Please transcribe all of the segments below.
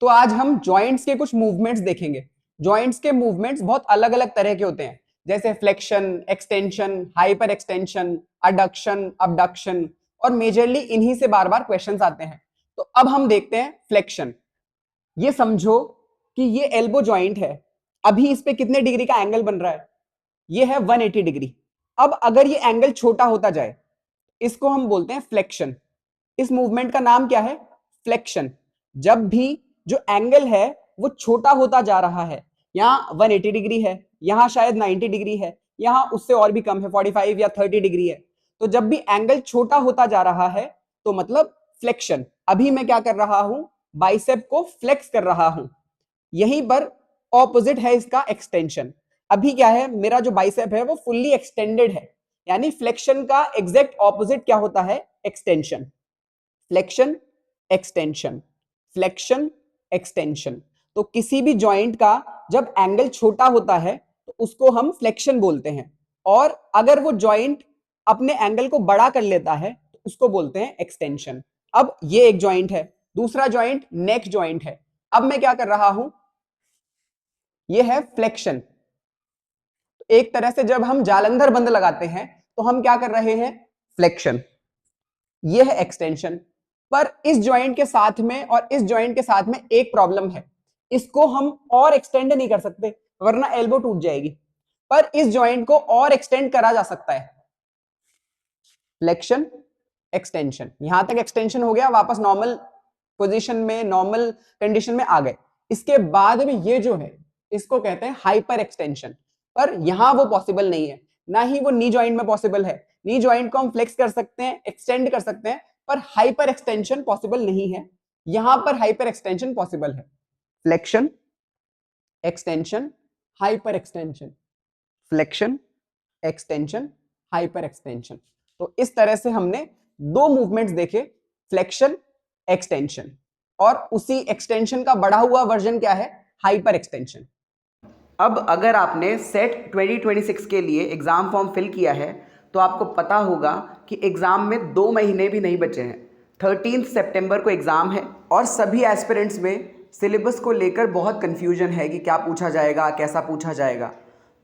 तो आज हम जॉइंट्स के कुछ मूवमेंट्स देखेंगे। जॉइंट्स के मूवमेंट्स बहुत अलग अलग तरह के होते हैं, जैसे flexion, extension, hyper extension, adduction, abduction, और मेजरली इन्हीं से बार बार क्वेश्चंस आते हैं। तो अब हम देखते हैं फ्लेक्शन। ये समझो कि ये एल्बो जॉइंट है, अभी इस पे कितने डिग्री का एंगल बन रहा है? ये है 180 डिग्री। अब अगर ये एंगल छोटा होता जाए, इसको हम बोलते हैं फ्लेक्शन। इस मूवमेंट का नाम क्या है? फ्लेक्शन। जब भी जो एंगल है वो छोटा होता जा रहा है, यहां 180 डिग्री है, यहां शायद 90 डिग्री है, यहां उससे और भी कम है, 45 या 30 डिग्री है। तो जब भी एंगल छोटा होता जा रहा है तो मतलब फ्लेक्शन। अभी मैं क्या कर रहा हूं? बाइसेप को फ्लेक्स कर रहा हूं। यहीं पर ऑपोजिट है इसका एक्सटेंशन। अभी क्या है? मेरा जो बाइसेप है वो फुल्ली एक्सटेंडेड है, यानी फ्लेक्शन का एग्जैक्ट ऑपोजिट क्या होता है? Extension. Flexion, extension, flexion, extension. तो किसी भी जॉइंट का जब एंगल छोटा होता है तो उसको हम फ्लेक्शन बोलते हैं, और अगर वो जॉइंट अपने एंगल को बड़ा कर लेता है तो उसको बोलते हैं एक्सटेंशन। अब ये एक जॉइंट है, दूसरा जॉइंट नेक जॉइंट है। अब मैं क्या कर रहा हूं? ये है फ्लेक्शन। एक तरह से जब हम जालंधर बंद लगाते हैं तो हम क्या कर रहे हैं? फ्लेक्शन। ये है एक्सटेंशन। पर इस जॉइंट के साथ में और इस जॉइंट के साथ में एक प्रॉब्लम है, इसको हम और एक्सटेंड नहीं कर सकते वरना एल्बो टूट जाएगी। पर इस जॉइंट को और एक्सटेंड करा जा सकता है। फ्लेक्शन, एक्सटेंशन, यहां तक एक्सटेंशन हो गया, वापस नॉर्मल पोजीशन में, नॉर्मल कंडीशन में आ गए। इसके बाद में ये जो है इसको कहते हैं हाइपर एक्सटेंशन। पर यहां वो पॉसिबल नहीं है, ना ही वो नी जॉइंट में पॉसिबल है। नी जॉइंट को हम फ्लेक्स कर सकते हैं, एक्सटेंड कर सकते हैं, पर हाइपर एक्सटेंशन पॉसिबल नहीं है। यहां पर हाइपर एक्सटेंशन पॉसिबल है। Flexion, extension, hyper extension, flexion, extension, hyper extension. तो इस तरह से हमने दो मूवमेंट्स देखे, फ्लेक्शन, एक्सटेंशन, और उसी एक्सटेंशन का बढ़ा हुआ वर्जन क्या है? Hyper extension. अब अगर आपने सेट 2026 के लिए एग्ज़ाम फॉर्म फिल किया है तो आपको पता होगा कि एग्ज़ाम में 2 महीने भी नहीं बचे हैं। 13 सितंबर को एग्ज़ाम है और सभी एस्पिरेंट्स में सिलेबस को लेकर बहुत कन्फ्यूजन है कि क्या पूछा जाएगा, कैसा पूछा जाएगा।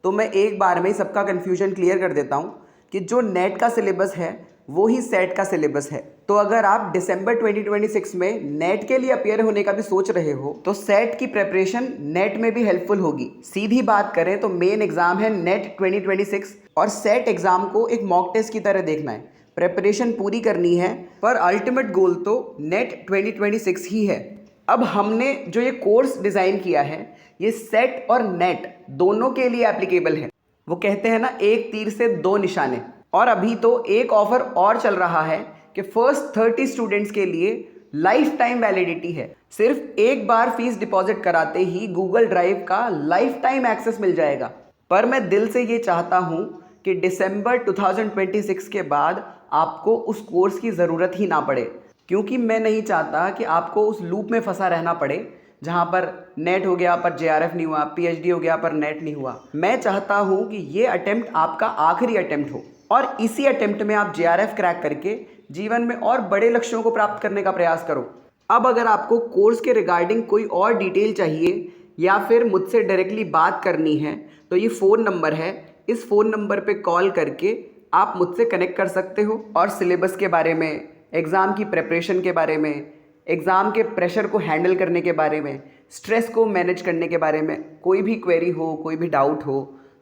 तो मैं एक बार में ही सबका कन्फ्यूजन क्लियर कर देता हूँ कि जो नेट का सिलेबस है वो ही सेट का सिलेबस है। तो अगर आप दिसंबर 2026 में नेट के लिए अपियर होने का भी सोच रहे हो तो सेट की प्रिपरेशन नेट में भी हेल्पफुल होगी। सीधी बात करें तो मेन एग्जाम है नेट 2026 और सेट एग्जाम को एक मॉक टेस्ट की तरह देखना है। प्रिपरेशन पूरी करनी है, पर अल्टीमेट गोल तो नेट 2026 ही है। अब हमने जो ये कोर्स डिज़ाइन किया है ये सेट और नेट दोनों के लिए एप्लीकेबल है। वो कहते हैं ना, एक तीर से दो निशाने। और अभी तो एक ऑफर और चल रहा है कि फर्स्ट 30 स्टूडेंट्स के लिए लाइफ टाइम वैलिडिटी है। सिर्फ एक बार फीस डिपॉजिट कराते ही गूगल ड्राइव का लाइफ टाइम एक्सेस मिल जाएगा। पर मैं दिल से ये चाहता हूँ कि दिसंबर 2026 के बाद आपको उस कोर्स की ज़रूरत ही ना पड़े, क्योंकि मैं नहीं चाहता कि आपको उस लूप में फंसा रहना पड़े जहाँ पर नेट हो गया पर जेआरएफ नहीं हुआ, पीएचडी हो गया पर नेट नहीं हुआ। मैं चाहता हूँ कि ये अटेम्प्ट आपका आखिरी अटेम्प्ट हो और इसी अटेम्प्ट में आप जेआरएफ क्रैक करके जीवन में और बड़े लक्ष्यों को प्राप्त करने का प्रयास करो। अब अगर आपको कोर्स के रिगार्डिंग कोई और डिटेल चाहिए या फिर मुझसे डायरेक्टली बात करनी है तो ये फ़ोन नंबर है, इस फ़ोन नंबर पे कॉल करके आप मुझसे कनेक्ट कर सकते हो और सिलेबस के बारे में, एग्ज़ाम की प्रिपरेशन के बारे में, एग्ज़ाम के प्रेशर को हैंडल करने के बारे में, स्ट्रेस को मैनेज करने के बारे में कोई भी क्वेरी हो, कोई भी डाउट हो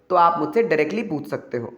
तो आप मुझसे डायरेक्टली पूछ सकते हो।